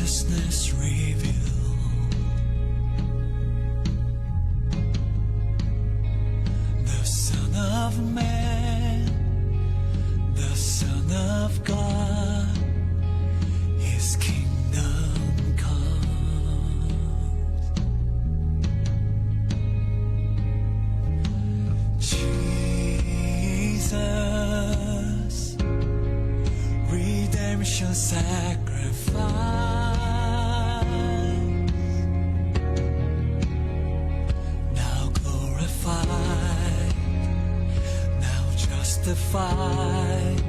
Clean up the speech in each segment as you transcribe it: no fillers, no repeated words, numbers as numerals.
righteousness revealed. The Son of Man, the Son of God, His kingdom comes. Jesus, redemption sacrifice, now glorified, now justified,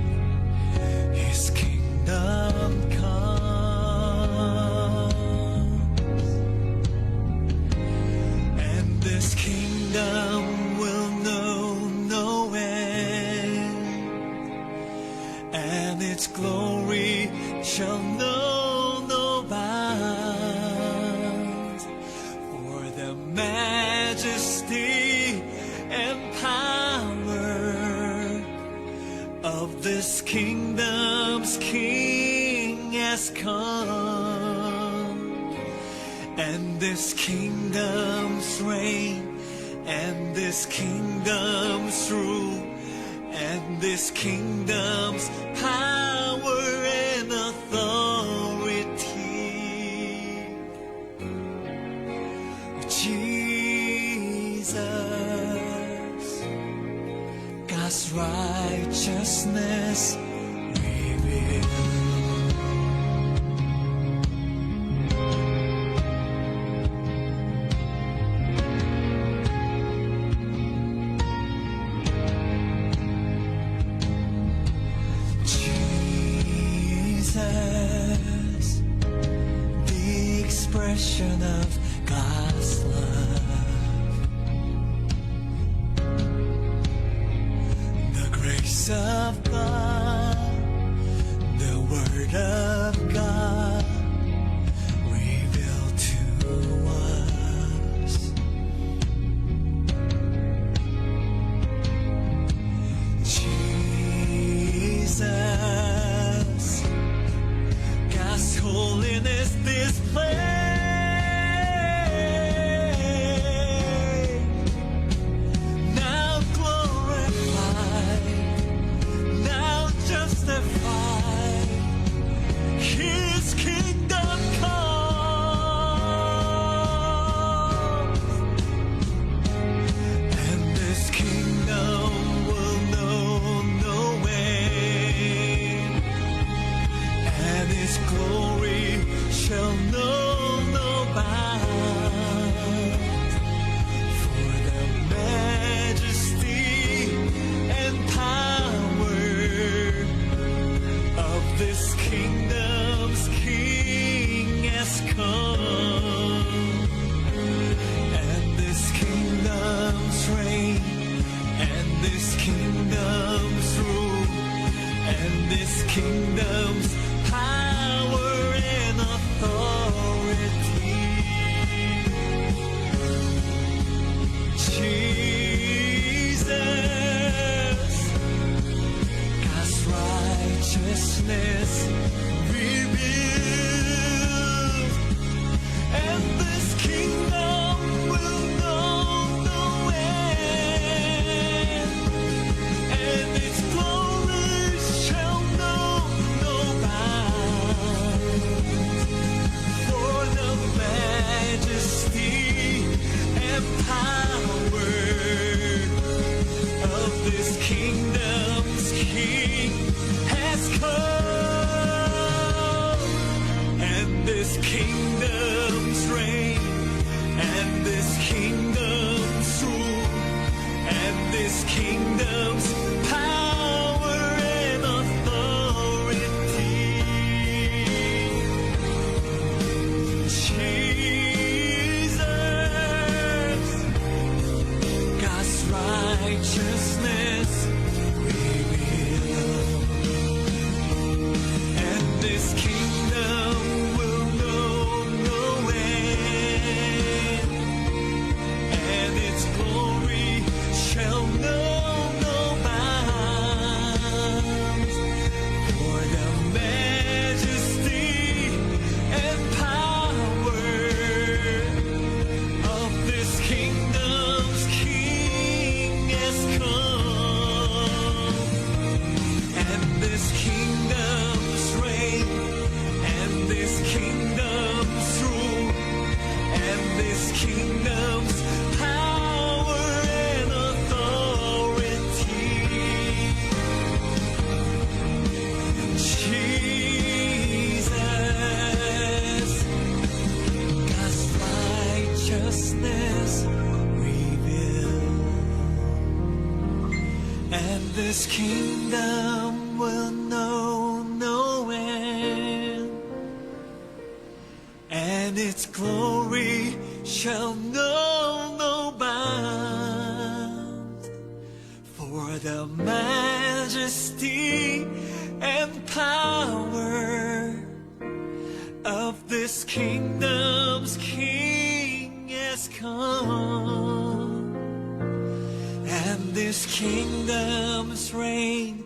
His kingdom comes, and this kingdom will know no end, and its glory shall know no bounds. For the majesty and power of this kingdom's King has come, and this kingdom's reign, and this kingdom's rule, and this kingdom's power and authority. Jesus, God's righteousness revealed. Jesus, the expression of God's love, the grace of God, the Word of God revealed to us. Jesus, God's holiness displayed, now glorified, now justified, His kingdom comes, and this kingdom will know no end, and His glory shall know no bounds. For the majesty and power of this kingdom's King has come, and this kingdom's reign, and this kingdom's rule, and this kingdom's power and authority. Jesus, God's righteousness revealed, and this kingdom will know no end, and its glory shall know no bounds. For the majesty and power of this kingdom's King has come, this kingdom will know no end, and its glory shall know no bounds. For the majesty and power of this kingdom's King has come, and this kingdom's reign,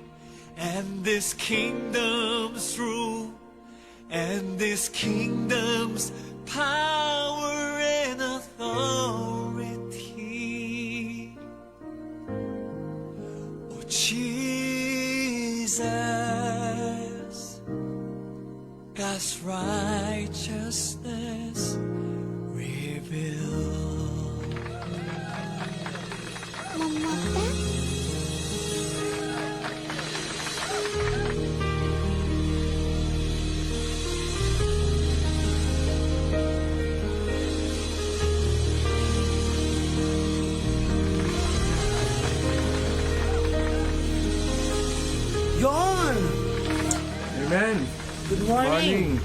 and this kingdom's rule, and this kingdom's power and authority. Oh Jesus, God's righteousness revealed. Mamata? Yon! Amen. Good morning.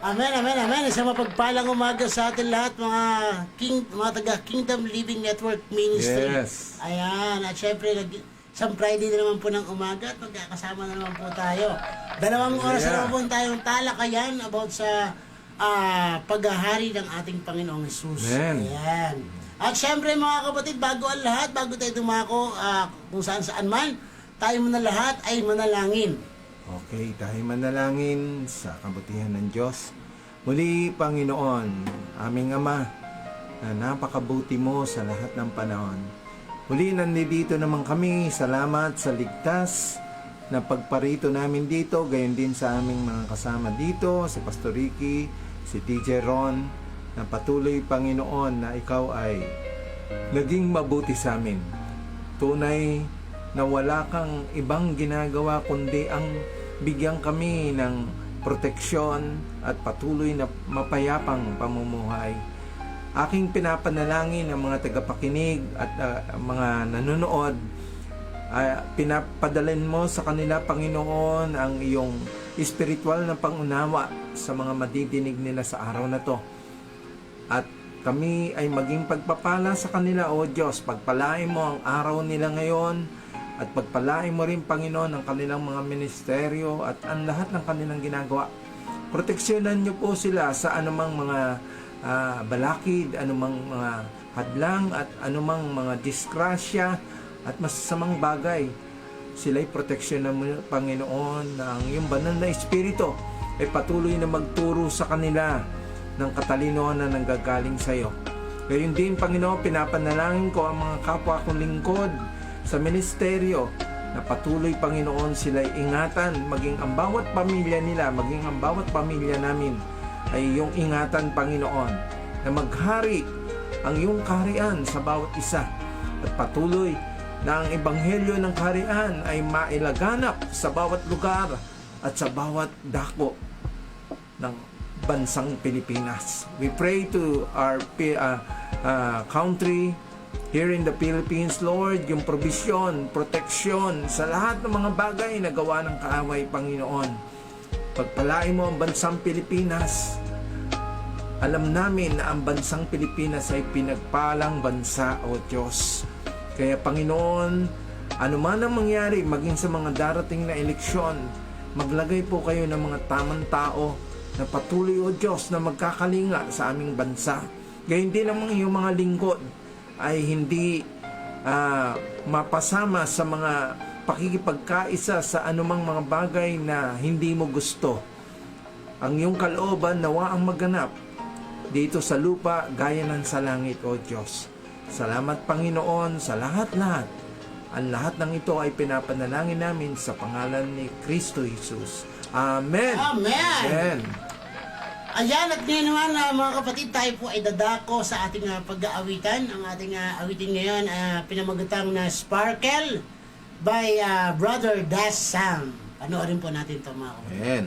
Amen, amen, amen. Isang mapagpalang umaga sa atin lahat, mga taga Kingdom Living Network Ministry. Yes. Ayan, at syempre, isang Friday na naman po ng umaga at magkakasama na naman po tayo. 2 oras na naman po tayong talakayan about sa paghahari ng ating Panginoong Jesus. Amen. Ayan. At syempre mga kapatid, bago ang lahat, bago tayo dumako kung saan man, tayo muna lahat ay manalangin. Okay, tayo manalangin sa kabutihan ng Diyos. Muli, Panginoon, aming Ama, na napakabuti mo sa lahat ng panahon. Muli, nandito naman kami. Salamat sa ligtas na pagparito namin dito. Gayon din sa aming mga kasama dito, si Pastor Ricky, si TJ Ron, na patuloy, Panginoon, na ikaw ay naging mabuti sa amin. Tunay na wala kang ibang ginagawa kundi ang bigyan kami ng proteksyon at patuloy na mapayapang pamumuhay. Aking pinapanalangin ang mga tagapakinig at mga nanonood, pinapadalin mo sa kanila, Panginoon, ang iyong espiritual na pangunawa sa mga madidinig nila sa araw na to. At kami ay maging pagpapala sa kanila, O Diyos. Pagpalain mo ang araw nila ngayon at pagpalain mo rin, Panginoon, ang kanilang mga ministeryo at ang lahat ng kanilang ginagawa. Proteksyonan niyo po sila sa anumang mga balakid, anumang mga hadlang at anumang mga disgrasya at masasamang bagay. Sila'y proteksyonan mo, Panginoon, na ang iyong banal na espiritu ay patuloy na magturo sa kanila ng katalinoan na nanggagaling sa iyo. Gayon din, Panginoon, pinapanalangin ko ang mga kapwa kong lingkod sa ministeryo na patuloy, Panginoon, sila'y ingatan, maging ang bawat pamilya nila, maging ang bawat pamilya namin ay iyong ingatan, Panginoon, na maghari ang iyong kaharian sa bawat isa at patuloy na ang ebanghelyo ng kaharian ay mailaganap sa bawat lugar at sa bawat dako ng bansang Pilipinas. We pray to our country here in the Philippines, Lord, yung provision, proteksyon sa lahat ng mga bagay na gawa ng kaaway, Panginoon. Pagpalain mo ang bansang Pilipinas. Alam namin na ang bansang Pilipinas ay pinagpalang bansa, O Diyos. Kaya, Panginoon, ano man ang mangyari, maging sa mga darating na eleksyon, maglagay po kayo ng mga tamang tao na patuloy, O Diyos, na magkakalinga sa aming bansa. Gayon din ang iyong mga lingkod ay hindi mapasama sa mga pakikipagkaisa sa anumang mga bagay na hindi mo gusto. Ang iyong kalooban nawa ang maganap dito sa lupa gaya ng sa langit, O Diyos. Salamat, Panginoon, sa lahat-lahat. Ang lahat ng ito ay pinapanalangin namin sa pangalan ni Kristo Jesus. Amen. Amen. Amen. Ayan, at ngayon naman mga kapatid, tayo po ay dadako sa ating pag-aawitan. Ang ating awitin ngayon, pinamagatang na Sparkle by Brother Das Sam. Panoorin po natin ito, mga kapatid. Amen.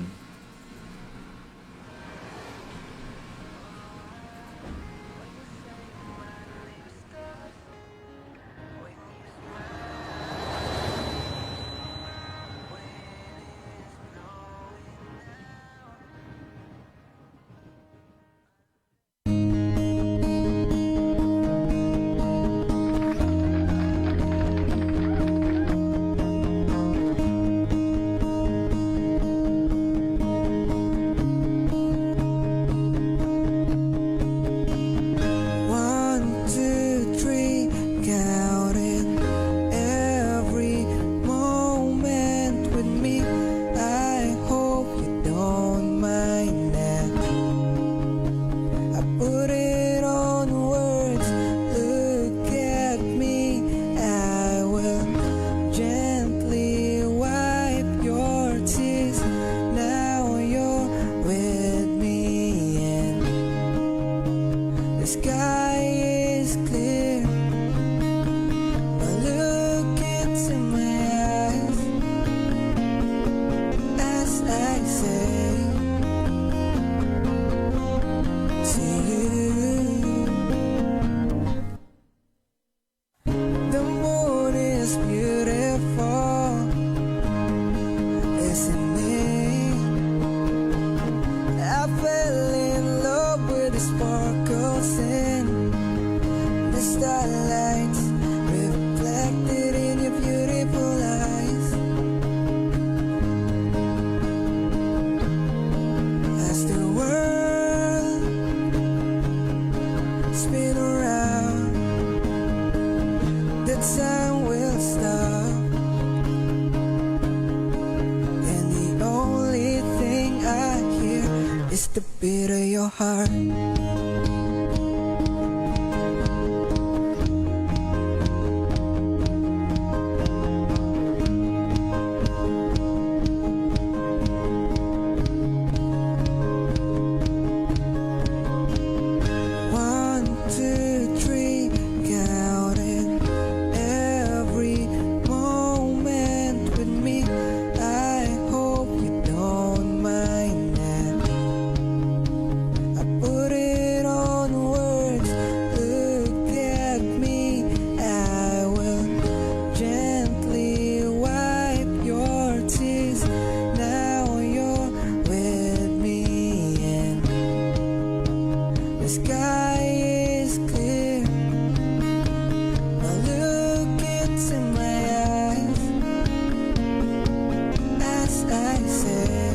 It's the beat of your heart. One, two, three, counting every moment with me. I hope you don't mind that I put it on words. Look at me, I will gently wipe your tears. Now you're with me and the sky is clear. Now look into my eyes as I say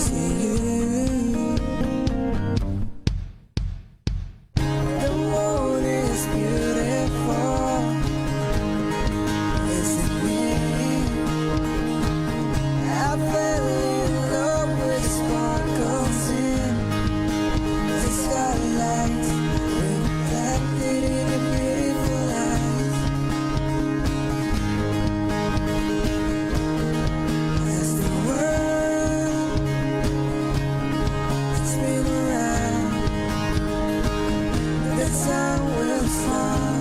to you, the moon is beautiful, isn't it? I fell in love with sparkles in the starlight, reflected in your beautiful eyes. As the world spin around, the sun will stop,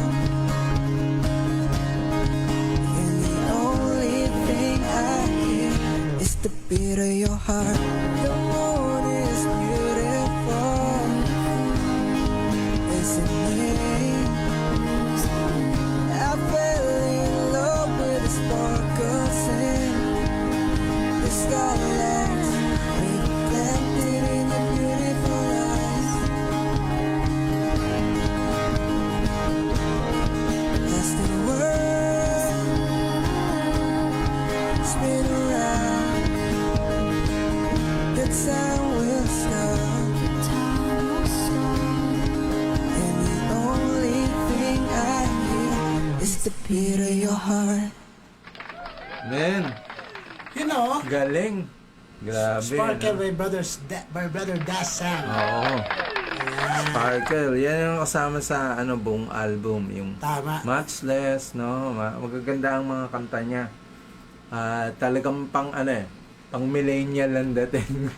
and the only thing I hear is the beat of your heart. The moon is beautiful, isn't it? I fell in love with the sparkles in the starlight, reflected in your beautiful eyes. As the world spin around, the time will stop, and the only thing I hear is the beat of your heart. Men, You know, galing. Grabe. Sparkle no? by Brother Das Sang. Oo. Sparkle. Yan yung kasama sa buong album. Yung Tama. Matchless, no? Magaganda ang mga kanta niya. Talagang pang millennial ang dating.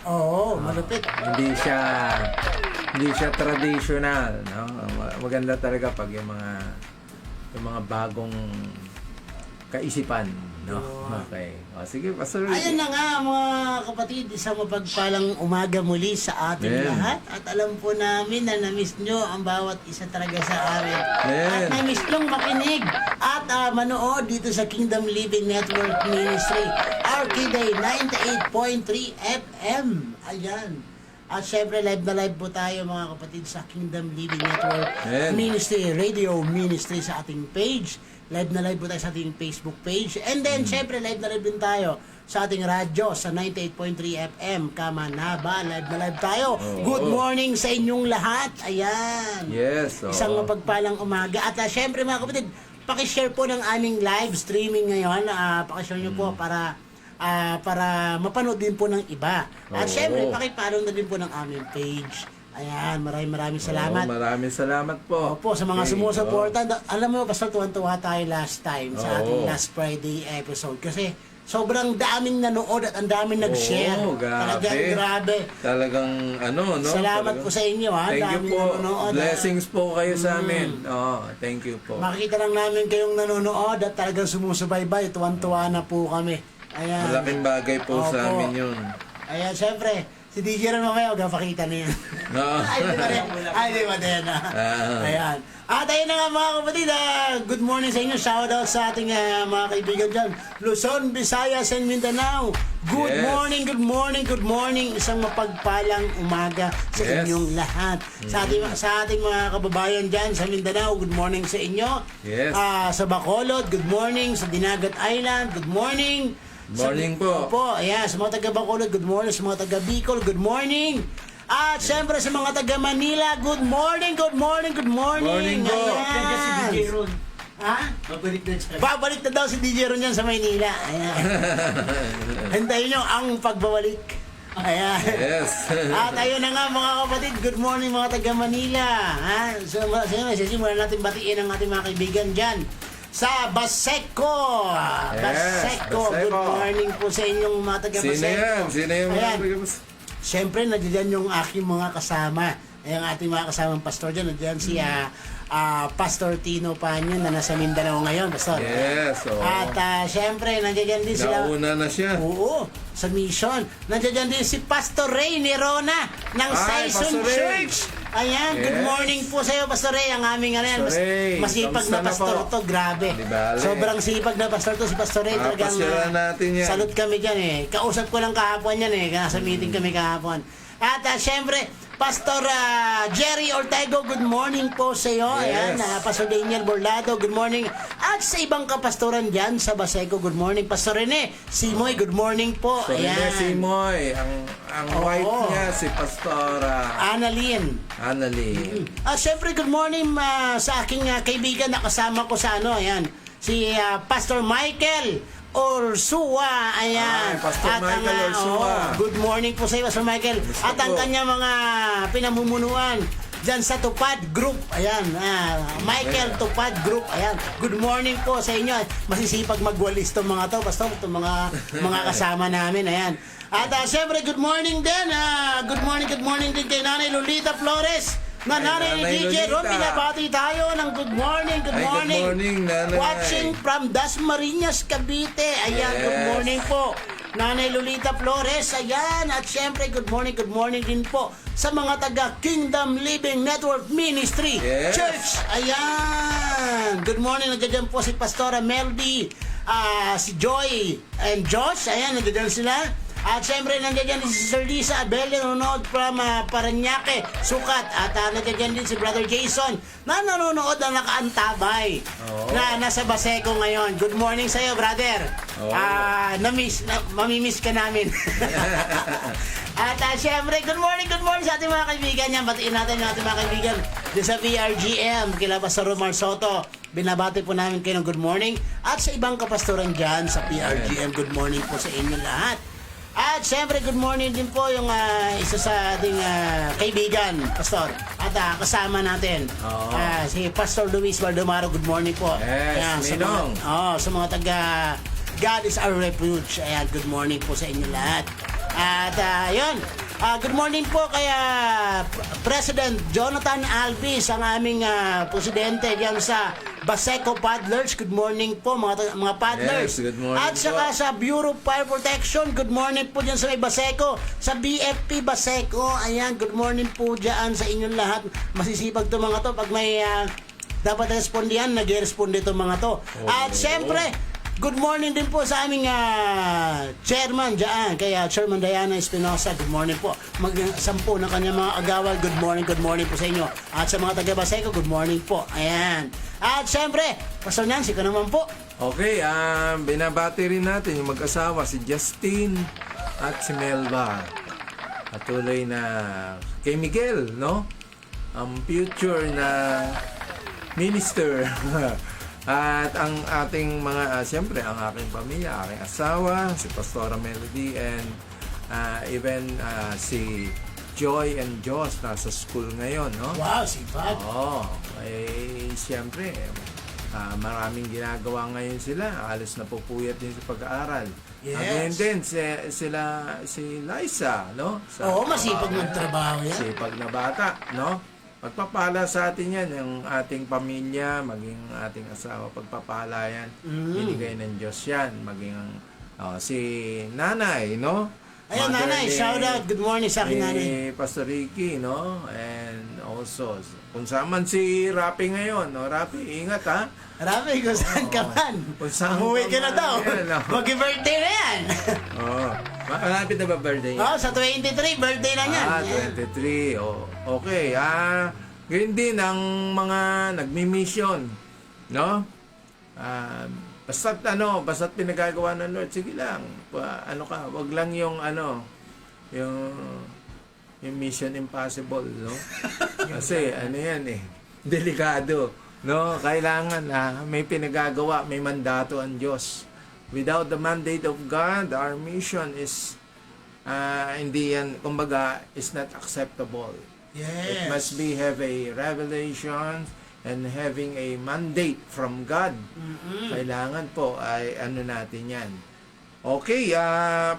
Oo, malupit. hindi siya traditional, no? Maganda talaga pag yung mga bagong kaisipan, no? Okay. O, sige, Pastor. Ayun na nga mga kapatid, isang mapagpalang umaga muli sa ating Amen. lahat. At alam po namin na na-miss nyo ang bawat isa talaga sa amin. Amen. At na-miss nyong makinig at manood dito sa Kingdom Living Network Ministry. RKday 98.3 FM. Ayan. At syempre live na live po tayo mga kapatid sa Kingdom Living Network Amen. Ministry, Radio Ministry sa ating page. Live na live po tayo sa ating Facebook page. And then, syempre, live na live din tayo sa ating radyo sa 98.3 FM, Kamanaba. Live na live tayo. Oo. Good morning sa inyong lahat. Ayan. Yes, oo. Isang mapagpalang umaga. At syempre, mga kapatid, pakishare po ng aming live streaming ngayon. Pakishare nyo po para mapanood din po ng iba. At Oo. syempre, pakipollow na din po ng aming page. Ayan, maraming salamat. Maraming salamat po. Opo, sa mga Okay, sumusuporta. Alam mo, basta tuwan-tuwa tayo last time sa ating Oo. last Friday episode. Kasi sobrang daming nanood at ang daming nag-share. Oo, grabe. Talagang grabe. Talagang no? Salamat Talagang- po sa inyo, ha? Thank you Daming po. nanonood, ha? Blessings po kayo sa amin. Thank you po. Makikita lang namin kayong nanonood at talagang sumusubaybay. Tuwan-tuwa na po kami. Ayan. Malaking bagay po Opo. sa amin yun. Ayan, syempre. Si DJ rin mamaya, huwag pakita na yan. Oo. Ay, di ba din? Ayan. At ayun na nga mga kapatid, good morning sa inyo. Shout out sa ating mga kaibigan dyan. Luzon, Visayas, and Mindanao. Good Yes. morning, good morning, good morning. Isang mapagpalang umaga sa Yes. inyong lahat. Sa ating mga kababayan dyan sa Mindanao, good morning sa inyo. Yes. Sa Bacolod, good morning. Sa Dinagat Island, good morning. Morning po. Opo, ayan, sa mga taga Bacolod, good morning. Sa mga taga Bicol, good morning. At syempre sa mga taga Manila, good morning, good morning, good morning. Morning po. Ayan. Ha? Babalik na daw si DJ Ron yan sa Maynila. Ayan. Hintayin nyo ang pagbabalik. Ayan. Yes. At ayun na nga mga kapatid, good morning mga taga Manila. Ha? So, simulan natin batiin ang ating mga kaibigan dyan sa Baseco. Baseco. Good Baseco. morning po sa inyong mga taga Baseco. Sino yan? Sino yung mga Ayan. taga-Baseco? Siyempre, nandiyan yung aking mga kasama. Ang ating mga kasamang pastor dyan. Nandiyan si Pastor Tino Panyan na nasa Mindanao ngayon, Pastor. Yes. Oh. At siyempre, nandiyan din sila. Nauna na siya. Oo, sa mission. Nandiyan din si Pastor Ray Nerona ng Ay, Saison Pastor Ray. Church. Ayan, good Yes. morning po sa iyo, Pastor Ray. Ang aming Pastor Ray, masipag kamusta na na pastor po? to, grabe. Di bale. Sobrang sipag na pastor to, si Pastor Ray. Talagang Pasyalan natin yan. salute kami dyan eh. Kausap ko lang kahapon yan eh. Nasa meeting kami kahapon. At siyempre, Pastor Jerry Ortego, good morning po sa iyo. Yes. Ayan, Pastor Daniel Borlado, good morning. At sa ibang kapastoran dyan sa Baseco, good morning. Pastor Rene Simoy, good morning po. So, Rene Simoy, ang Oo. wife niya, si Pastor Annalyn. Annalyn. Siyempre, good morning sa aking kaibigan na kasama ko sa ayan, si Pastor Michael Orsua. Ayan. Ay, Pastor Michael Orsua. Good morning po sa iyo, Pastor Michael. At ang po. kanya mga pinamumunuan dyan sa Tupad Group. Ayan. Michael Tupad Group. Ayan. Good morning po sa inyo. Masisipag magwalis itong mga to, Pastor. Itong mga kasama namin. Ayan. At siyempre, good morning din. Good morning din kay Nanay Lolita Flores. Nanay Nanay DJ Ron, Lolita. binabati tayo ng good morning, good Ay, good morning. morning, Nanay. Watching from Dasmariñas, Cavite. Ayan, Yes. good morning po. Nanay Lolita Flores, ayan. At syempre, good morning din po sa mga taga Kingdom Living Network Ministry Yes. Church. Ayan. Good morning, nandiyan po si Pastora Melby, si Joy and Josh. Ayan, nandiyan sila. At syempre, nandiyan din si Sir Lisa Abel, nanonood from Paranaque, Sukat. At nandiyan din si Brother Jason na nanonood na nakaantabay na nasa Baseco ngayon. Good morning sa iyo, brother. Oo. Mamimiss ka namin. At syempre, good morning sa ating mga kaibigan yan. Batiin natin yung ating mga kaibigan din sa VRGM, kila Pastor Romar Soto. Binabati po namin kayo ng good morning. At sa ibang kapastoran dyan sa PRGM, good morning po sa inyo lahat. At syempre, good morning din po yung isa sa ating kaibigan, Pastor. At kasama natin, Oo. si Pastor Luis Baldomaro. Good morning po. Yes, Ayan, Ninong. sa mga taga God is our refuge. Ayan, good morning po sa inyo lahat. At yun, good morning po kay President Jonathan Alvis, ang aming presidente diyan sa Baseco Paddlers. Good morning po mga paddlers. Yes, good morning At saka po. sa Bureau of Fire Protection, good morning po diyan sa may Baseco. Sa BFP Baseco, ayan, good morning po diyan sa inyong lahat. Masisipag to mga to pag may dapat respondihan, nag-responde to mga to. At syempre, good morning din po sa aming chairman dyan, kaya Chairman Diana Espinosa. Good morning po. Sampu ng kanyang mga agawal. Good morning po sa inyo. At sa mga taga-Baseco, good morning po. Ayan. At syempre, Pastor Nancy, ka naman po. Okay, binabati rin natin yung mag-asawa, si Justin at si Melba. Patuloy na kay Miguel, no? Ang future na minister. At ang ating mga, siyempre, ang aking pamilya, aking asawa, si Pastora Melody, and even si Joy and Joss nasa school ngayon, no? Wow, sipag. Oo. Siyempre, maraming ginagawa ngayon sila. Halos napupuyat din sa pag-aaral. Yes. Again din, si Liza, no? Oo, masipag magtrabaho yan. Sipag na bata, no? Pagpapala sa atin yan, yung ating pamilya, maging ating asawa, pagpapala yan, binigay ng Diyos yan. Maging si nanay, no? Ayan, Mother nanay, ni- shout out. Good morning sa akin, nanay. ni Pastor Ricky, no? And also, kung saan si Rapi ngayon, no? Rapi, ingat ha. Rafi, kung saan ka man. Kung saan Umuwi ka na man, daw. yan, no? Mag-birthday na yan. Oo. Malapit na ba birthday niya? Sa 23, birthday na yan. 23. Oh, okay. Ganyan din ang mga nagmi-mission, no? Basta't pinagagawa ng Lord, sige lang. Wag lang yung yung Mission Impossible, no? Kasi yan eh, delikado, No, kailangan may pinagagawa, may mandato ang Diyos. Without the mandate of God, our mission is hindi yan, kumbaga, is not acceptable. It Yes. must be have a revelation and having a mandate from God. Kailangan po ay ano natin yan. Okay,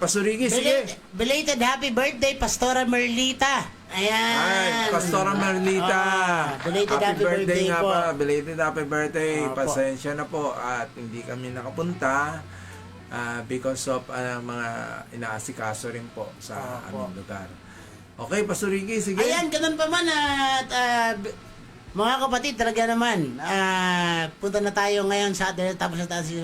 Pastor Ricky, sige. Belated happy birthday, Pastora Merlita. Ayan. Ay, Pastora Merlita. Belated happy birthday nga po. pa. Belated happy birthday. Opo. Pasensya na po at hindi kami nakapunta because of mga inaasikaso rin po sa Opo. aming lugar. Okay, Pastor Ricky, sige. Ayan, ganun pa man at mga kapatid, talaga naman, punta na tayo ngayon sa atin, tapos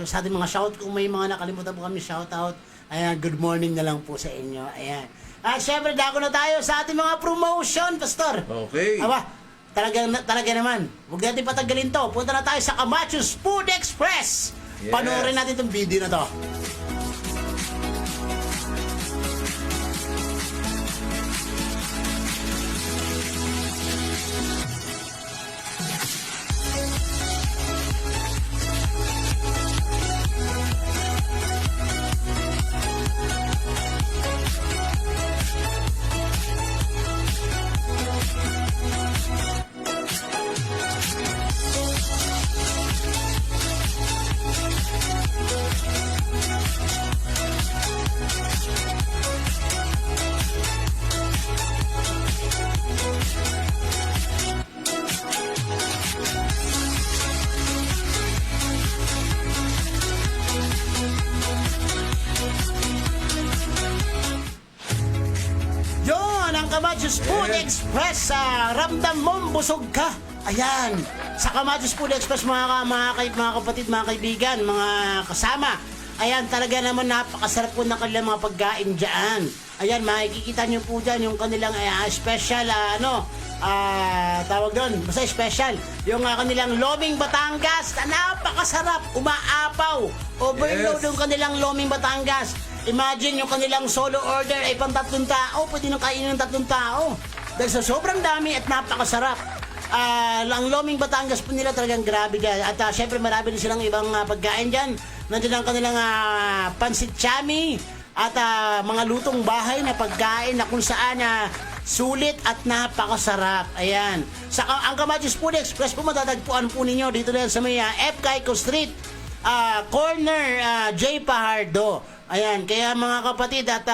sa ating mga shout, kung may mga nakalimutan po kami shout out, ayan, good morning na lang po sa inyo, ayan. At syempre, dako na tayo sa ating mga promotion, Pastor. Okay. Aba, talaga naman, huwag natin patagalin to, punta na tayo sa Camachos Food Express. Yes. Panoorin natin itong video na to. Yon ang Camachos Food Express sa ramdam mong busog ka. Ayan, sa Camachos Food Express mga kapatid, mga kaibigan, mga kasama. Ayan, talaga naman napakasarap po ng kanilang mga pagkain dyan. Ayan, makikita nyo po dyan yung kanilang special, tawag doon, basta special. Yung kanilang Loming Batangas na napakasarap, umaapaw. Overload Yes. yung kanilang Loming Batangas. Imagine yung kanilang solo order ay pang 3 tao, pwede nang kainin ng 3 tao. Dahil sa sobrang dami at napakasarap. Ang Loming Batangas po nila talagang grabe dyan. At syempre marami din silang ibang pagkain dyan. Nandiyan ang kanilang pansit chami at mga lutong bahay na pagkain na kung saan sulit at napakasarap. Ayan. Ang Camachos Food Express po matatagpuan po ninyo dito na sa may F. Caico Street, corner J. Pajardo. Ayan, kaya mga kapatid at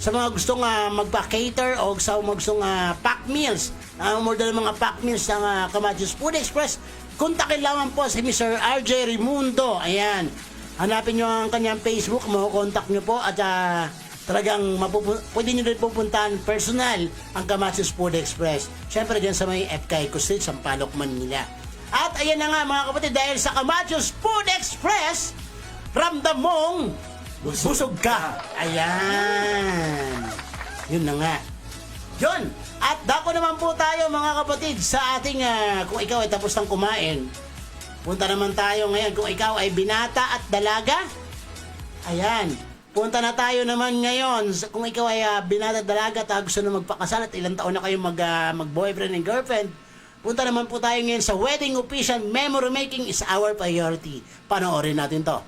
sa mga gustong magpa-cater o sa mga gustong pack meals, umorder ng mga pack meals ng Camachos Food Express, kontakin lamang po si Mr. RJ Raimundo. Ayan, hanapin nyo ang kanyang Facebook, makukontak nyo po at talagang pwede nyo rin pupuntahan personal ang Camachos Food Express. Siyempre dyan sa may F. Caico Street, Sampaloc, Manila. At ayan na nga mga kapatid, dahil sa Camachos Food Express, ramdam mong busog ka. Ayan. Yun na nga. Yun. At dako naman po tayo mga kapatid sa ating, kung ikaw ay tapos ng kumain, punta naman tayo ngayon kung ikaw ay binata at dalaga. Ayan. Punta na tayo naman ngayon kung ikaw ay binata at dalaga at gusto na magpakasal at ilang taon na kayo mag-boyfriend and girlfriend. Punta naman po tayo ngayon sa wedding official. Memory making is our priority. Panoorin natin to.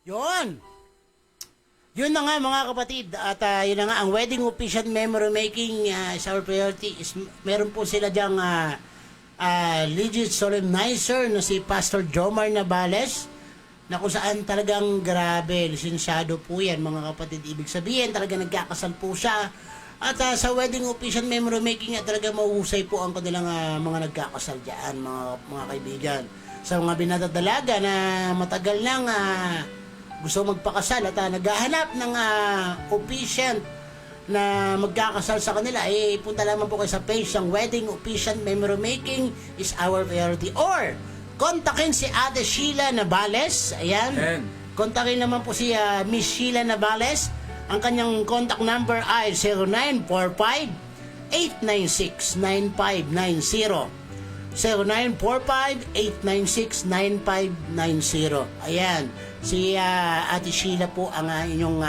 Yun! Yun na nga mga kapatid. At yun na nga, ang wedding official memory making is our priority. Meron po sila dyang legit solemnizer na si Pastor Jomar Navales, na kung saan talagang grabe, lisensyado po yan mga kapatid. Ibig sabihin, talaga nagkakasal po siya. At sa wedding official memory making, talaga mahusay po ang kanilang mga nagkakasal dyan, mga kaibigan. Sa mga binatadalaga na matagal nang gusto magpakasal at naghahanap ng officiant na magkakasal sa kanila, punta lamang po kayo sa page ng Wedding Officiant Memory Making is our priority. Or, kontakin si Ate Sheila Navales. Ayan. Kontakin naman po si Miss Sheila Navales. Ang kanyang contact number ay 0945-896-9590. 0945-896-9590. Ayan. Si Ate Sheila po ang inyong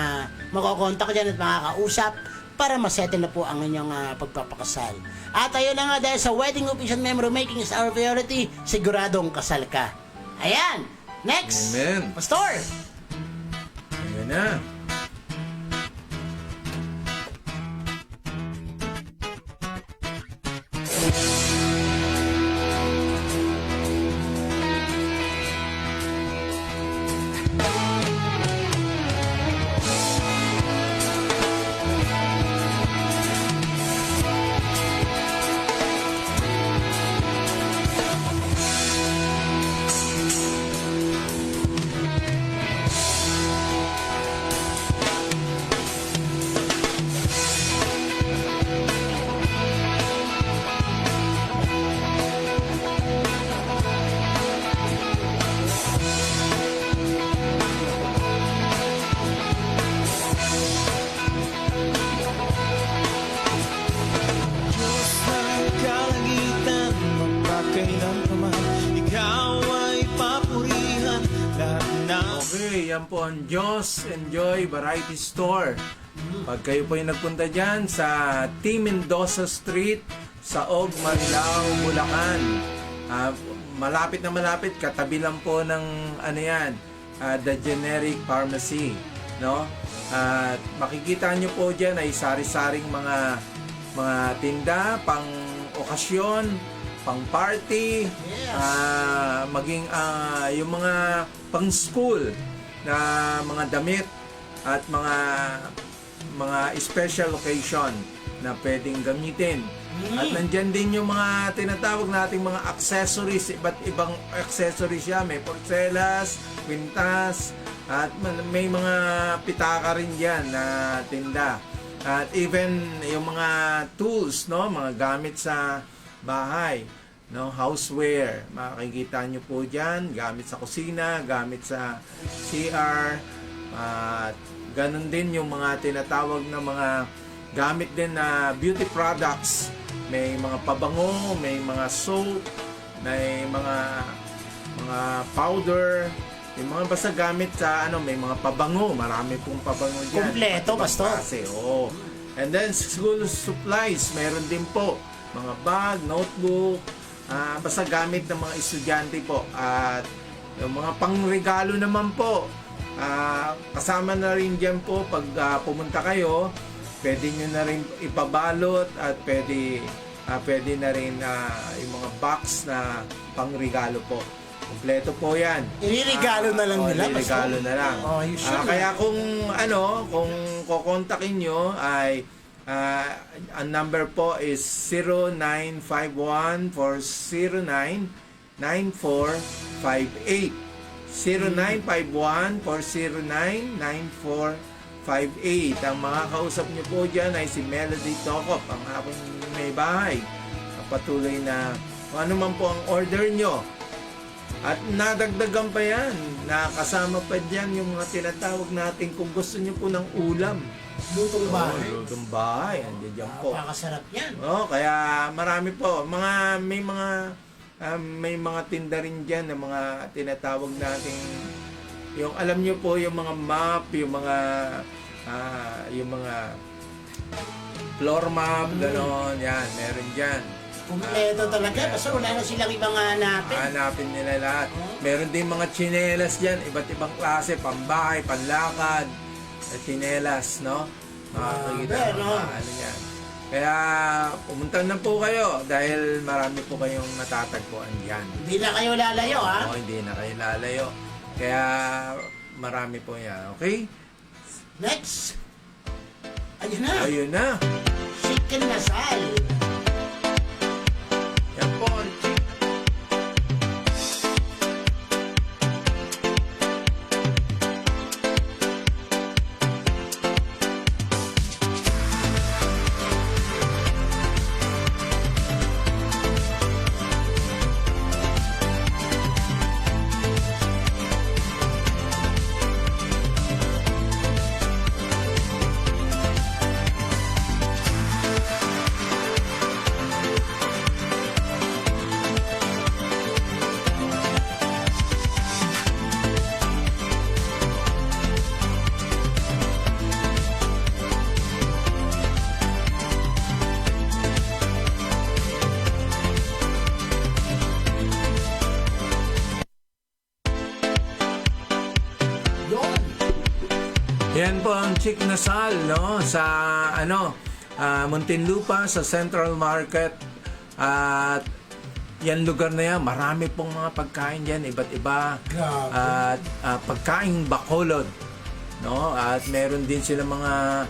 makokontak dyan at makakausap para masettle na po ang inyong pagpapakasal. At ayun na nga, dahil sa wedding official memory making is our priority, siguradong kasal ka. Ayan. Next. Amen. Pastor. Ayan na. Diyos ng kalangitan, magpakailan pa man, ikaw ay papurihan lahat ng Okay, yan po ang Diyos Enjoy Variety Store. Pag kayo po yung nagpunta dyan sa T. Mendoza Street sa Og, Marilao, Bulacan, malapit na malapit, katabi lang po ng ano yan, The Generic Pharmacy, no? At makikita nyo po dyan ay sari-saring mga tinda pang okasyon, pang party, Yes. maging yung mga pang school na mga damit at mga special occasion na pwedeng gamitin. At nandyan din yung mga tinatawag nating mga accessories, iba't ibang accessories siya. May porcelas, kwintas, at may mga pitaka rin dyan na tinda. At even yung mga tools, no, mga gamit sa bahay, no, houseware, makikita nyo po dyan, gamit sa kusina, gamit sa CR, at ganun din yung mga tinatawag na mga gamit din na beauty products. May mga pabango, may mga soap, may mga powder, yung mga basta gamit sa may mga pabango, marami pong pabango diyan. Kompleto, Pastor. Oo. And then school supplies, meron din po mga bag, notebook, basta gamit ng mga estudyante po. At yung mga pangregalo naman po, kasama na rin dyan po pag pumunta kayo, pwede nyo na rin ipabalot at pwede na rin yung mga box na pangregalo po. Kompleto po yan. Iririgalo na lang nila, Iririgalo Pastor. na lang. Oh, you should. Kaya kung kukontakin nyo ay ang number po is 0951-409-9458. 0951-409-9458. Ang mga kausap nyo po dyan ay si Melody Tocop, ang aking may bahay. Patuloy na kung ano man po ang order nyo. At nadagdagan pa yan, nakasama pa dyan yung mga tinatawag natin kung gusto nyo po ng ulam. Lutong bahay. Lutong bahay, andyan dyan po. Napakasarap yan. Kaya marami po, may mga tinda rin dyan na mga tinatawag nating, yung alam nyo po, yung mga map, yung mga floor map, gano'n, yan, meron dyan. Kumpleto talaga. Basta wala na silang ibang hanapin. Hanapin nila lahat. Meron din mga tsinelas dyan, iba't ibang klase, pambahay, panlakad, tsinelas, no? Makakita no? ano yan. Kaya pumunta na po kayo dahil marami po kayong matatagpuan dyan. Hindi na kayo lalayo, ha? Oo, hindi na kayo lalayo. Kaya marami po yan, okay? Next. Ayun na. Ayun na. Chicken Nasal. Yan po ang Yun. Yan po ang Chick Nasal, no? Sa Muntinlupa, sa Central Market. At yan lugar na yan, marami pong mga pagkain dyan, iba't iba. Grabe. At pagkain Bacolod, no? At meron din sila mga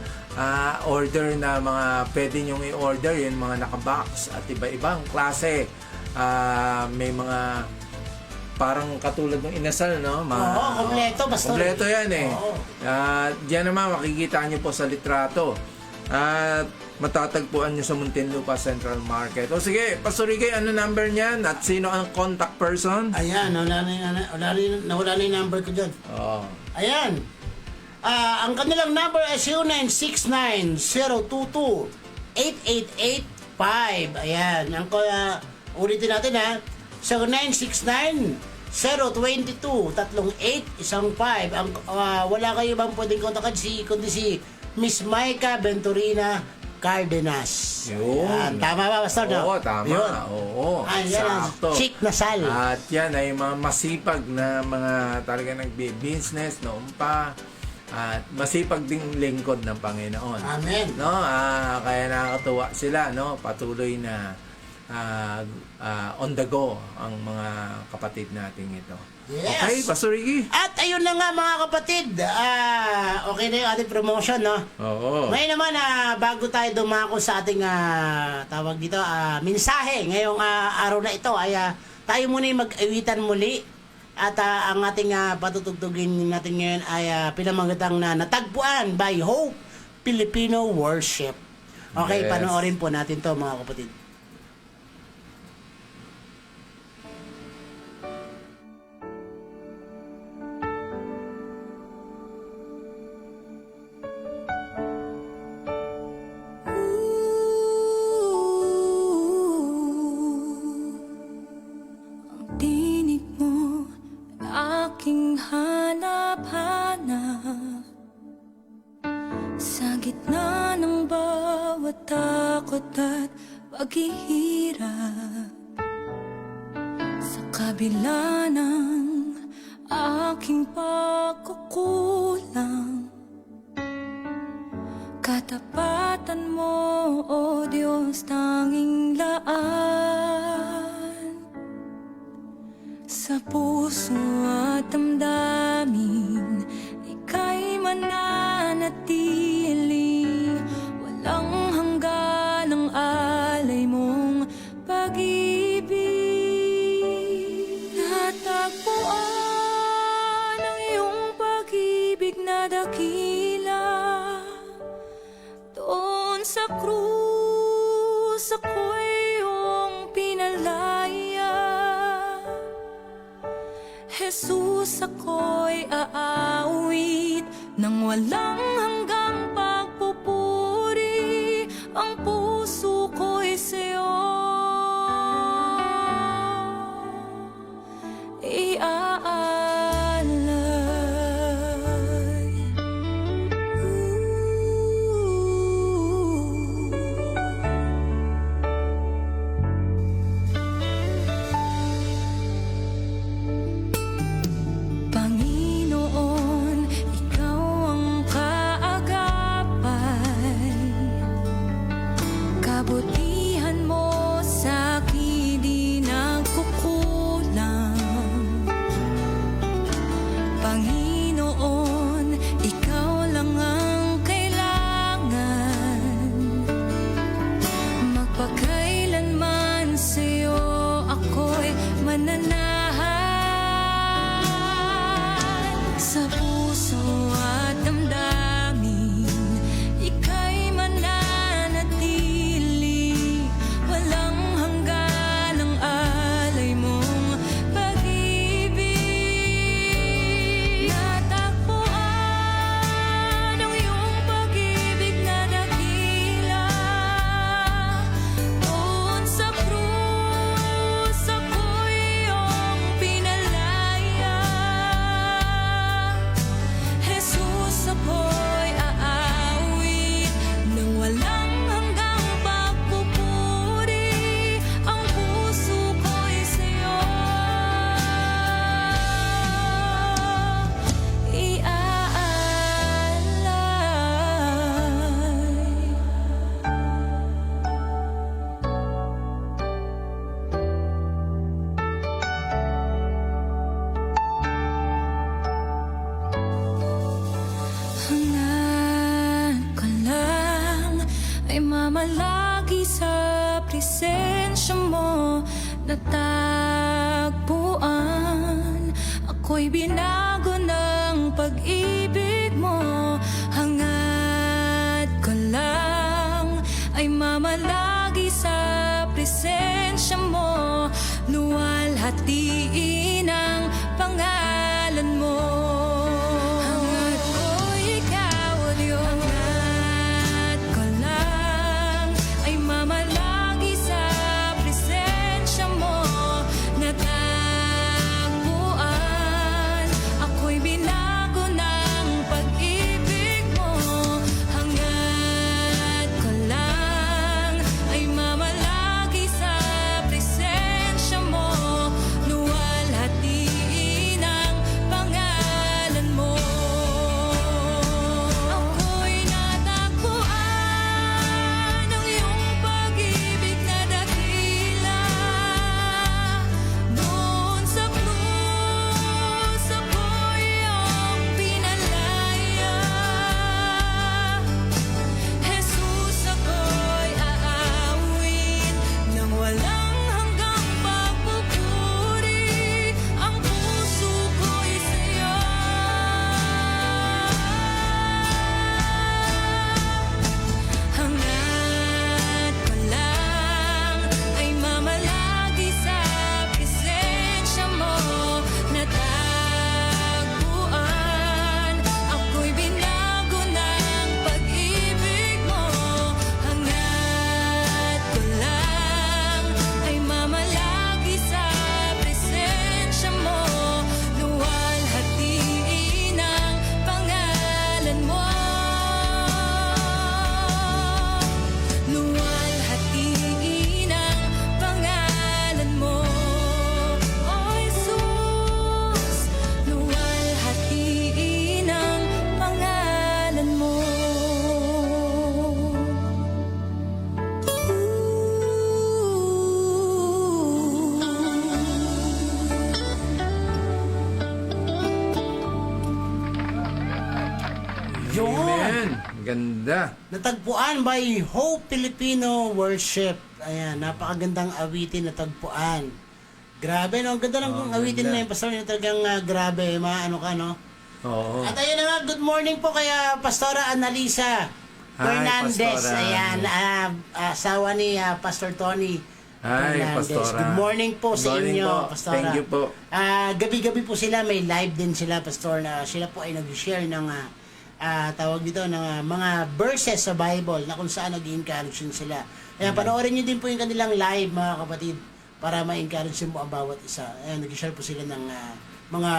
order na mga pwede nyong i-order, yung mga nakabox at iba-ibang klase. May mga parang katulad ng inasal, no? Oo, kompleto. Basta Kompleto yan eh. Oo. Diyan naman makikita nyo po sa litrato. At matatagpuan nyo sa Muntinlupa Central Market. O sige, Pastor Ricky, ano number niyan? At sino ang contact person? Ayan, nawala na yung number ko dyan. Oo. Ayan. Ang kanilang number is 0969-022-8885. Ayan. Ulitin natin, ha. 0969-022-3815. Wala kayo bang pwedeng kontakan kundi si Miss Maika Venturina Cardenas. Yun. Ayan. Tama ba, Pastor? No? Oo, tama. Yun. Oo. Ayan ang Sakto. Chick Nasal. At yan ay mga masipag na mga talaga nagbi-business noon pa. At masipag ding lingkod ng Panginoon. Amen. No, kaya nakakatuwa sila, no? Patuloy na on the go ang mga kapatid nating ito. Yes. Okay, Pastor Ricky. At ayun na nga mga kapatid. Okay na yung ating promotion, no? Oo. Ngayon naman, bago tayo dumako sa ating tawag dito, mensahe ngayong araw na ito, ay tayo muna yung mag-awitan muli. At ang ating patutugtugin natin ngayon ay pinamagatang na natagpuan by Hope Filipino Worship. Okay, Yes. panoorin po natin to mga kapatid. Ang tinig mo ay aking hanap-hanap sa gitna ng bawat takot at paghihirap. Sa kabila ng aking pagkukulang, katapatan mo, O Diyos, tanging laan. Sa puso at damdamin, ika'y mananatili. Walang hanggan ang alay mong pag-ibig. Natagpuan ang iyong pag-ibig na dakila. Doon sa krus ako'y iyong pinalaya. Jesus, ako'y aawit nang walang hanggang pagpupuri. Ang puso ko'y sa'yo iaalay. mamalagi sa presensya mo natagpuan. Ako'y binago ng pag-ibig mo, hangad ko lang ay mamalagi sa presensya mo, luwalhatiin ang pangalan mo. Hangad ko'y ikaw, O Diyos. Hangad ko lang ay mamalagi sa presensya mo natagpuan. Ako'y binago ng pag-ibig mo, hangad ko lang ay mamalagi sa presensya mo, luwalhatiin ang pangalan mo. Ako'y natagpuan ng iyong pag-ibig na dakila. Doon sa krus ako'y iyong pinalaya. Jesus, ako'y aawit ng walang hanggang pagpupuri. Ang puso ko'y sa'yo. Hangad ko lang ay mamalagi sa presensya mo natagpuan. Ako'y binago ng pag-ibig mo, hangad ko lang ay mamalagi sa presensya mo, luwalhatiin ang pangalan mo. Luwalhatiin ang pangalan mo, O Jesus. Luwalhatiin ang pangalan mo. Yun! Amen. Ganda. Natagpuan by Hope Filipino Worship. Ayan, napakagandang awitin natagpuan. Grabe, no? Ang ganda lang awitin ganda. na yun, Pastor. Yung talagang grabe, maano ka, no? Oo. At ayun na nga, good morning po kaya Pastora Annalisa Hi, Fernandez. Pastora. Ayan, asawa ni Pastor Tony Hi, Fernandez. Pastora. Good morning po Good sa morning inyo, po. Pastora. Thank you po. Gabi-gabi po sila, may live din sila, Pastor, na sila po ay nag-share ng tawag dito ng mga verses sa Bible na kung saan nag-encourage sila. Kaya panoorin nyo din po yung kanilang live, mga kapatid, para ma-encourage mo ang bawat isa. Ayan, nag-share po sila ng mga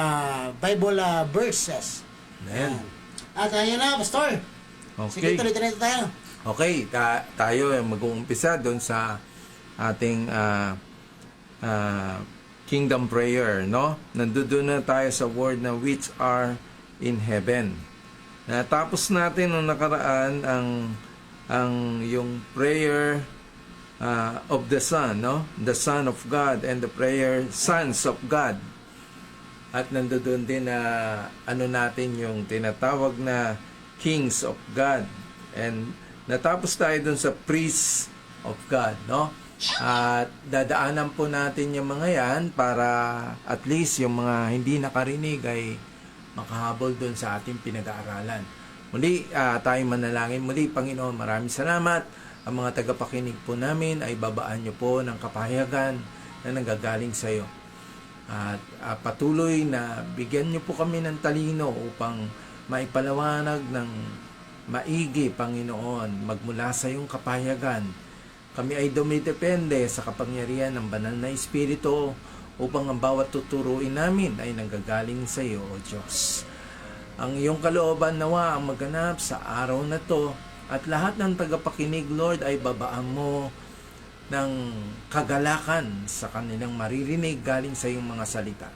Bible verses. Amen. At ayun na, Pastor. Sige, Okay. tuloy-tuloy tayo. Okay, tayo ay mag-uumpisa doon sa ating kingdom prayer, no? Nandoon na tayo sa word na which are in heaven. Natapos natin nung nakaraan ang yung prayer of the Son, no? The Son of God and the prayer Sons of God. At nandoon din na ano natin yung tinatawag na Kings of God. And natapos tayo dun sa Priests of God, no? At dadaanan po natin yung mga yan para at least yung mga hindi nakarinig ay makahabol dun sa ating pinag-aaralan. Muli, tayo manalangin. Muli, Panginoon, maraming salamat. Ang mga tagapakinig po namin ay babaan nyo po ng kapahayagan na nanggagaling sa iyo. At patuloy na bigyan nyo po kami ng talino upang maipalawanag ng maigi, Panginoon, magmula sa iyong kapahayagan. Kami ay dumidepende sa kapangyarihan ng banal na Espiritu upang ang bawat tuturuin namin ay nanggagaling sa iyo, O Diyos. Ang iyong kalooban nawa ang maganap sa araw na to at lahat ng tagapakinig, Lord, ay babaan mo ng kagalakan sa kanilang maririnig galing sa iyong mga salita.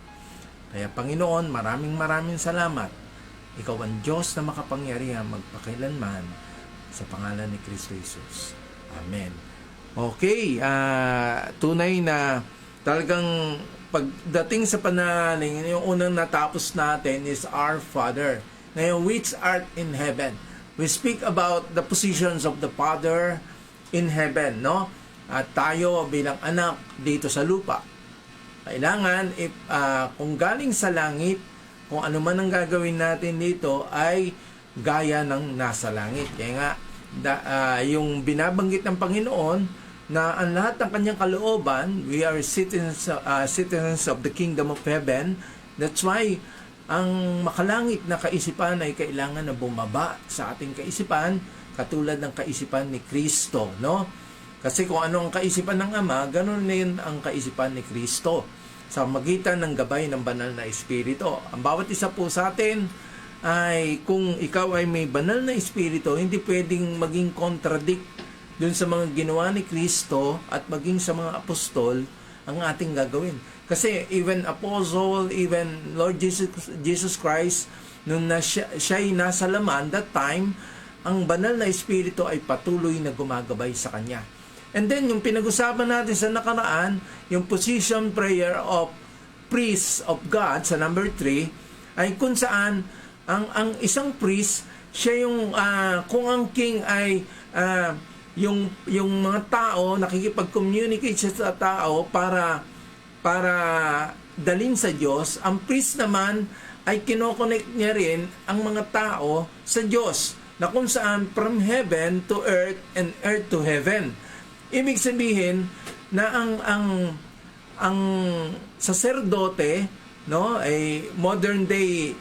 Kaya Panginoon, maraming salamat. Ikaw ang Diyos na makapangyarihan magpakailanman sa pangalan ni Kristo Jesus. Amen. Okay, tunay na talagang pagdating sa panalangin, yung unang natapos natin is Our Father. Ngayon, which art in heaven. We speak about the positions of the Father in heaven, no? At tayo bilang anak dito sa lupa. Kailangan, kung galing sa langit, kung ano man ang gagawin natin dito ay gaya ng nasa langit. Kaya nga, yung binabanggit ng Panginoon na ang lahat ng kanyang kalooban, we are citizens of the kingdom of heaven. That's why, ang makalangit na kaisipan ay kailangan na bumaba sa ating kaisipan, katulad ng kaisipan ni Kristo, no? Kasi kung ano ang kaisipan ng Ama, ganun din ang kaisipan ni Kristo sa magitan ng gabay ng banal na Espiritu. Ang bawat isa po sa atin ay kung ikaw ay may banal na Espiritu, hindi pwedeng maging contradict dun sa mga ginawa ni Kristo at maging sa mga apostol ang ating gagawin. Kasi even apostle, even Lord Jesus Christ, nung siya'y nasa laman, that time, ang banal na Espiritu ay patuloy na gumagabay sa kanya. And then, yung pinag-usapan natin sa nakaraan, yung position prayer of priest of God sa number 3, ay kung saan ang isang priest, siya yung, kung ang king ay yung mga tao, nakikipag-communicate siya sa tao para dalhin sa Diyos, ang priest naman ay kinoconnect niya rin ang mga tao sa Diyos, na kung saan from heaven to earth and earth to heaven. Ibig sabihin na ang saserdote, no, ay modern day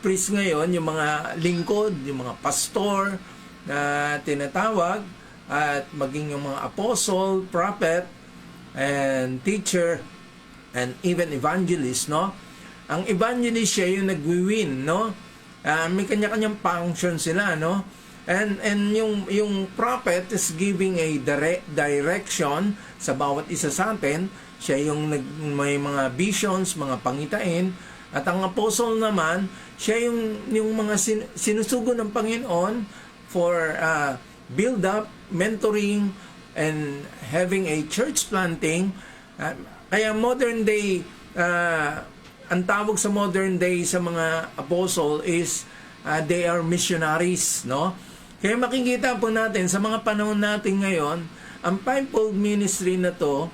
priest ngayon, yung mga lingkod, yung mga pastor na tinatawag, at maging yung mga apostle, prophet, and teacher, and even evangelist, no? Ang evangelist siya yung nagwi-win, no? May kanya-kanyang function sila, no? And yung prophet is giving a direction sa bawat isa sa atin. Siya yung may mga visions, mga pangitain. At ang apostle naman, siya yung mga sinusugo ng Panginoon for build up, mentoring, and having a church planting. Kaya modern day, ang tawag sa modern day sa mga apostle is they are missionaries, no? Kaya makikita po natin sa mga panahon natin ngayon, ang fivefold ministry na to,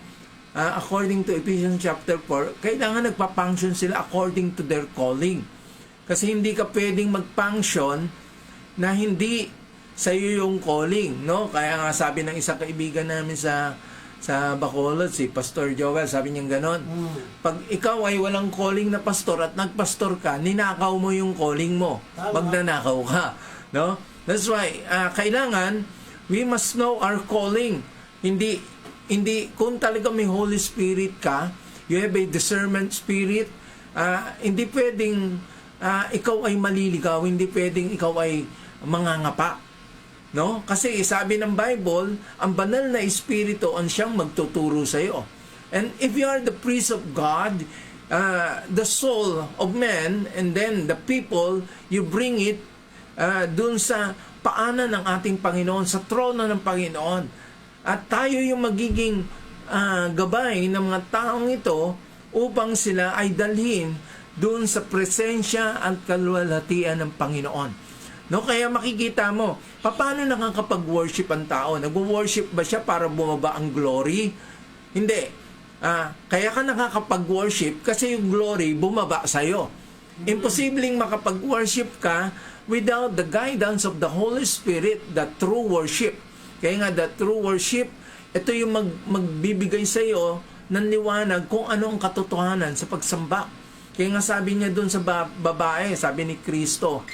according to Ephesians chapter 4, kailangan nagpa-function sila according to their calling. Kasi hindi ka pwedeng mag-function na hindi sa iyo yung calling, no? Kaya nga sabi ng isang kaibigan namin sa Bacolod, si Pastor Joel, sabi niya gano'n, pag ikaw ay walang calling na pastor at nagpastor ka, ninakaw mo yung calling mo. Pag nanakaw ka, no? That's why, kailangan, we must know our calling. Hindi, kung talaga may Holy Spirit ka, you have a discernment spirit, hindi pwedeng ikaw ay maliligaw, hindi pwedeng ikaw ay mangangapa. No? Kasi sabi ng Bible, ang banal na Espiritu ang siyang magtuturo sa iyo. And if you are the priest of God, the soul of man, and then the people, you bring it dun sa paanan ng ating Panginoon, sa trono ng Panginoon. At tayo yung magiging gabay ng mga taong ito upang sila ay dalhin dun sa presensya at kaluwalhatian ng Panginoon. No, kaya makikita mo, paano nakakapag-worship ang tao? Nag-worship ba siya para bumaba ang glory? Hindi. Kaya ka nakakapag-worship kasi yung glory bumaba sa'yo. Imposibleng makapag-worship ka without the guidance of the Holy Spirit, the true worship. Kaya nga, the true worship, ito yung magbibigay sa'yo ng liwanag kung ano ang katotohanan sa pagsamba. Kaya nga sabi niya doon sa babae, sabi ni Kristo,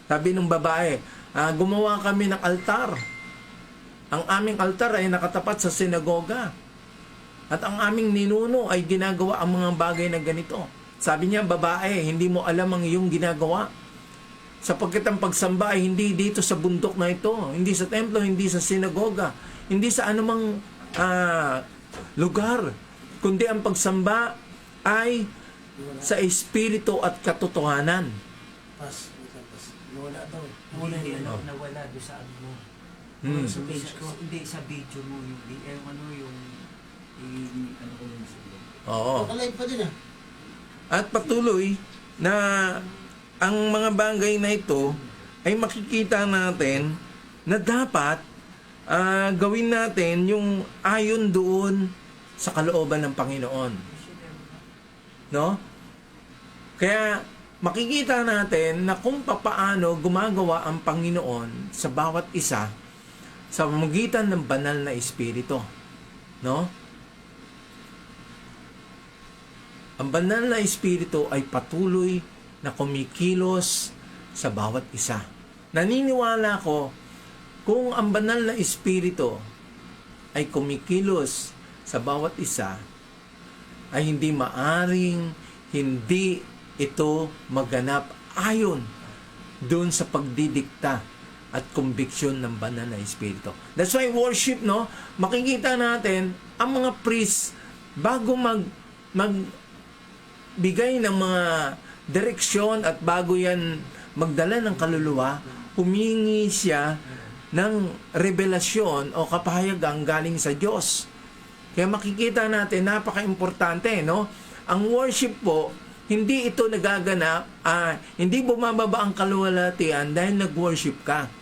sabi ng babae, gumawa kami ng altar. Ang aming altar ay nakatapat sa sinagoga. At ang aming ninuno ay ginagawa ang mga bagay na ganito. Sabi niya, babae, hindi mo alam ang iyong ginagawa. Sapagkat ang pagsamba ay hindi dito sa bundok na ito, hindi sa templo, hindi sa sinagoga, hindi sa anumang lugar, kundi ang pagsamba ay sa espiritu at katotohanan. Nawala daw. Nawala doon sa ano mo. Sa page ko. Hindi, sa video mo. Yung ano ko yung Oo. Nakalive pa din At patuloy na ang mga bagay na ito ay makikita natin na dapat gawin natin yung ayon doon sa kalooban ng Panginoon. No? Kaya makikita natin na kung papaano gumagawa ang Panginoon sa bawat isa sa pamamagitan ng banal na Espiritu. No? Ang banal na Espiritu ay patuloy na kumikilos sa bawat isa. Naniniwala ko, kung ang banal na Espiritu ay kumikilos sa bawat isa, ay hindi maaring hindi ito maganap ayon doon sa pagdidikta at conviction ng banal na Espiritu. That's why worship, no? Makikita natin ang mga priests bago magbigay ng mga direksyon at bago yan magdala ng kaluluwa, humingi siya ng revelasyon o kapahayagan galing sa Diyos. Kaya makikita natin, napaka-importante, no? Ang worship po, hindi ito nagaganap, hindi bumababa ang kaluwalhatian dahil nag-worship ka.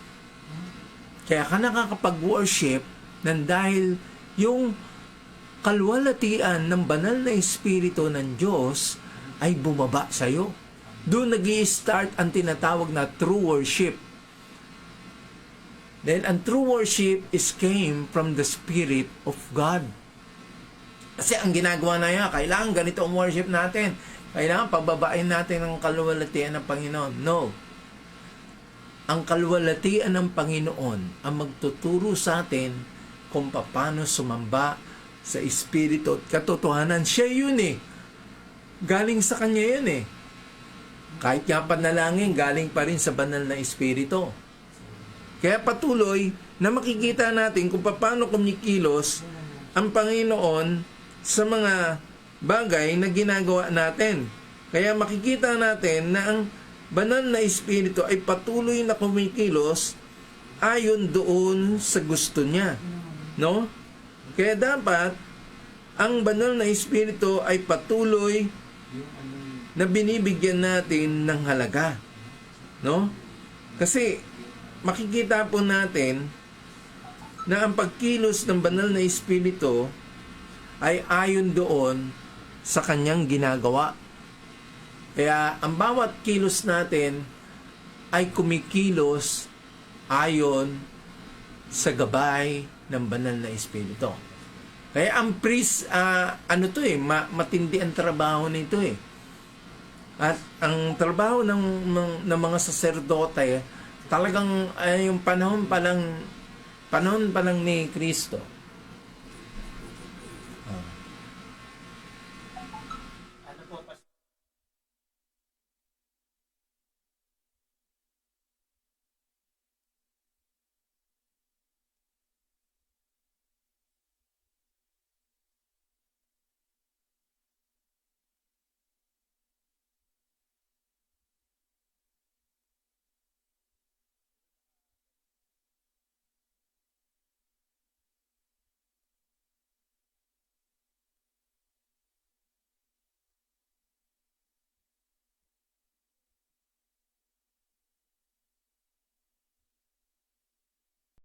Kaya ka nakakapag-worship nang dahil yung kaluwalhatian ng banal na Espiritu ng Diyos ay bumaba sa iyo. Doon nag-i-start ang tinatawag na true worship. Then, ang true worship is came from the Spirit of God. Kasi ang ginagawa na yan, kailangan ganito ang worship natin. Kailangan pababain natin ang kaluwalhatian ng Panginoon. No. Ang kaluwalhatian ng Panginoon ang magtuturo sa atin kung paano sumamba sa Espiritu at katotohanan. Siya yun eh. Galing sa Kanya yun eh. Kahit nga panalangin, galing pa rin sa banal na Espiritu. Kaya patuloy na makikita natin kung paano kumikilos ang Panginoon sa mga bagay na ginagawa natin. Kaya makikita natin na ang banal na Espiritu ay patuloy na kumikilos ayon doon sa gusto niya. No? Kaya dapat ang banal na Espiritu ay patuloy na binibigyan natin ng halaga. No? Kasi makikita po natin na ang pagkilos ng banal na Espiritu ay ayon doon sa kanyang ginagawa. Kaya ang bawat kilos natin ay kumikilos ayon sa gabay ng banal na Espiritu. Kaya ang priest, matindi ang trabaho nito eh. At ang trabaho ng mga saserdote, talagang yung panahon pa lang ni Kristo,